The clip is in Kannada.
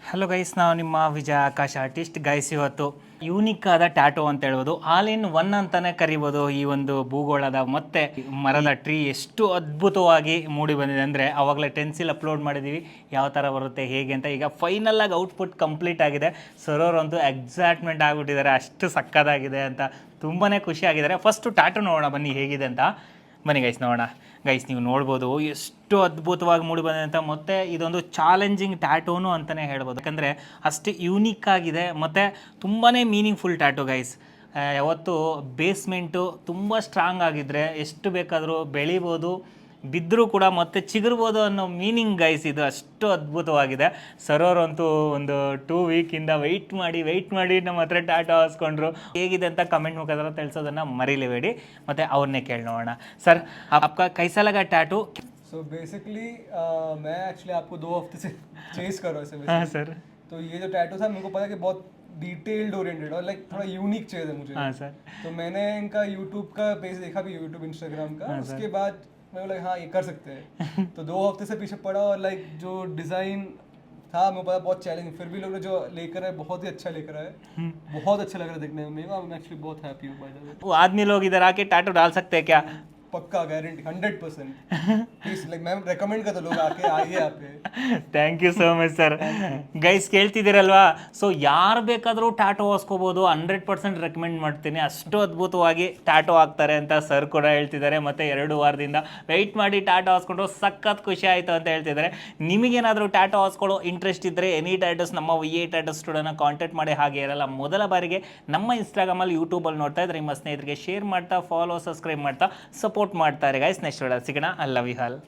ಹಲೋ ಗೈಸ್, ನಾವು ನಿಮ್ಮ ವಿಜಯ ಆಕಾಶ್ ಆರ್ಟಿಸ್ಟ್. ಗೈಸ್, ಇವತ್ತು ಯೂನಿಕ್ ಆದ ಟ್ಯಾಟೋ ಅಂತ ಹೇಳ್ಬೋದು, ಆಲ್ ಇನ್ ಒನ್ ಅಂತಾನೆ ಕರಿಬೋದು. ಈ ಒಂದು ಭೂಗೋಳದ ಮತ್ತೆ ಮರದ ಟ್ರೀ ಎಷ್ಟು ಅದ್ಭುತವಾಗಿ ಮೂಡಿ ಬಂದಿದೆ ಅಂದರೆ, ಆವಾಗಲೇ ಟೆನ್ಸಿಲ್ ಅಪ್ಲೋಡ್ ಮಾಡಿದ್ದೀವಿ ಯಾವ ಥರ ಬರುತ್ತೆ ಹೇಗೆ ಅಂತ. ಈಗ ಫೈನಲ್ ಆಗಿ ಔಟ್ಪುಟ್ ಕಂಪ್ಲೀಟ್ ಆಗಿದೆ. ಸರೋರಂತೂ ಎಕ್ಸೈಟ್ಮೆಂಟ್ ಆಗಿಬಿಟ್ಟಿದ್ದಾರೆ, ಅಷ್ಟು ಸಕ್ಕದಾಗಿದೆ ಅಂತ ತುಂಬಾ ಖುಷಿ ಆಗಿದ್ದಾರೆ. ಫಸ್ಟು ಟ್ಯಾಟೋ ನೋಡೋಣ ಬನ್ನಿ ಹೇಗಿದೆ ಅಂತ. ಬನ್ನಿ ಗೈಸ್ ನೋಡೋಣ. ಗೈಸ್, ನೀವು ನೋಡ್ಬೋದು ಎಷ್ಟು ಅದ್ಭುತವಾಗಿ ಮೂಡಿ ಬಂದಿದೆ ಅಂತ. ಮತ್ತು ಇದೊಂದು ಚಾಲೆಂಜಿಂಗ್ ಟ್ಯಾಟೋನು ಅಂತಲೇ ಹೇಳ್ಬೋದು, ಯಾಕಂದರೆ ಅಷ್ಟು ಯೂನಿಕ್ ಆಗಿದೆ ಮತ್ತು ತುಂಬಾ ಮೀನಿಂಗ್ಫುಲ್ ಟ್ಯಾಟೋ ಗೈಸ್. ಯಾವತ್ತು ಬೇಸ್ಮೆಂಟು ತುಂಬ ಸ್ಟ್ರಾಂಗ್ ಆಗಿದ್ದರೆ ಎಷ್ಟು ಬೇಕಾದರೂ ಬೆಳಿಬೋದು, ಬಿದ್ದರೂ ಕೂಡ ಮತ್ತೆ ಚಿಗುರ್ಬೋದು ಅನ್ನೋ ಮೀನಿಂಗ್ ಗೈಸ್. ಇದು ಅಷ್ಟು ಅದ್ಭುತವಾಗಿದೆ. ಸರೋರಂತೂ ಒಂದು 2 ವೀಕಿಂದ ವೆಯ್ಟ್ ಮಾಡಿ ನಮ್ಮ ಹತ್ರ ಟ್ಯಾಟೋ ಹಾಸ್ಕೊಂಡ್ರು. ಹೇಗಿದೆ ಅಂತ ಕಮೆಂಟ್ ಮುಖಾಂತರ ತಿಳಿಸೋದನ್ನು ಮರೀಲೇಬೇಡಿ. ಮತ್ತು ಅವ್ರನ್ನೇ ಕೇಳಿ ನೋಡೋಣ. ಸರ್, आपका कैसा लगा टैटू? सो बेसिकली मैं एक्चुअली आपको 2 हफ्ते से चेस कर रहा हूँ इसे। हाँ सर। तो ये जो टैटू था मेरे को पता है कि बहुत डिटेल्ड ओरिएंटेड और लाइक थोड़ा यूनिक चाहिए था मुझे। हाँ सर। तो मैंने इनका यूट्यूब का पेज देखा भी, यूट्यूब इंस्टाग्राम का। उसके बाद मैं बोला हाँ ये कर सकते हैं। तो 2 हफ्ते से पीछे पड़ा और लाइक जो डिज़ाइन था मेरे पता बहुत चैलेंज, फिर भी लोग ने जो लेकर आए बहुत ही अच्छा लेकर आए। बहुत अच्छा लग रहा है देखने में। मैं एक्चुअली बहुत हैप्पी हूँ बाय द वे। वो आदमी लोग इधर आके टैटू डाल सकते हैं क्या? पक्का गारंटी 100%। प्लीज लाइक मैं रेकमेंड करता लोग आके आइए यहाँ पे। Thank you so much sir. Guys, ಕೇಳ್ತಿದ್ದೀರಲ್ವಾ? ಸೊ ಯಾರು ಬೇಕಾದರೂ ಟ್ಯಾಟೋ ಹಾಸ್ಕೋಬೋದು, 100% ರೆಕಮೆಂಡ್ ಮಾಡ್ತೀನಿ. ಅಷ್ಟು ಅದ್ಭುತವಾಗಿ ಟ್ಯಾಟೋ ಹಾಕ್ತಾರೆ ಅಂತ ಸರ್ ಕೂಡ ಹೇಳ್ತಿದ್ದಾರೆ. ಮತ್ತು 2 ವಾರದಿಂದ ವೆಯ್ಟ್ ಮಾಡಿ ಟ್ಯಾಟೋ ಹಾಸ್ಕೊಂಡು ಸಖತ್ ಖುಷಿ ಆಯಿತು ಅಂತ ಹೇಳ್ತಿದ್ದಾರೆ. ನಿಮಗೇನಾದರೂ ಟ್ಯಾಟೋ ಹಾಸ್ಕೊಳ್ಳೋ ಇಂಟ್ರೆಸ್ಟ್ ಇದ್ದರೆ ಎನಿ ಟ್ಯಾಟೋಸ್ ನಮ್ಮ VA ಟ್ಯಾಟೋ ಸ್ಟುಡಿಯೋನ ಕಾಂಟ್ಯಾಕ್ಟ್ ಮಾಡಿ. ಹಾಗೆ ಇರಲ್ಲ, ಮೊದಲ ಬಾರಿಗೆ ನಮ್ಮ ಇನ್ಸ್ಟಾಗ್ರಾಮಲ್ಲಿ ಯೂಟ್ಯೂಬಲ್ಲಿ ನೋಡ್ತಾ ಇದ್ರೆ ನಿಮ್ಮ ಸ್ನೇಹಿತರಿಗೆ ಶೇರ್ ಮಾಡ್ತಾ, ಫಾಲೋ, ಸಬ್ಸ್ಕ್ರೈಬ್ ಮಾಡ್ತಾ ಸಪೋರ್ಟ್ ಮಾಡ್ತಾರೆ ಗೈಸ್. ನೆಕ್ಸ್ಟ್ ವಿಡಿಯೋ ಸಿಗೋಣ. I love you all.